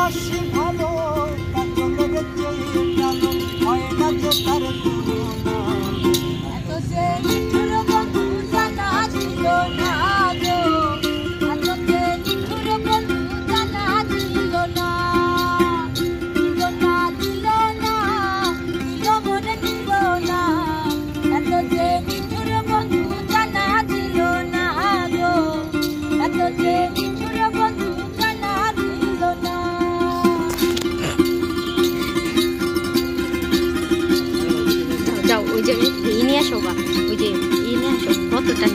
ভালোবাসি ভালো তাকে লেগেছে ভালো হয় না যে তার তুলনা এত যে নিঠুর বন্ধু জানা ছিল না গো, এত যে নিঠুর বন্ধু জানা ছিল না, দিল না দিল না দিল মনে দিল না, এত যে নিঠুর বন্ধু জানা ছিল না গো, এত যে নিঠুর বন্ধু জানা ছিল না। যাও ওই যে এই নিয়ে আসো বা ওই যে এই নিয়ে আসো কতটা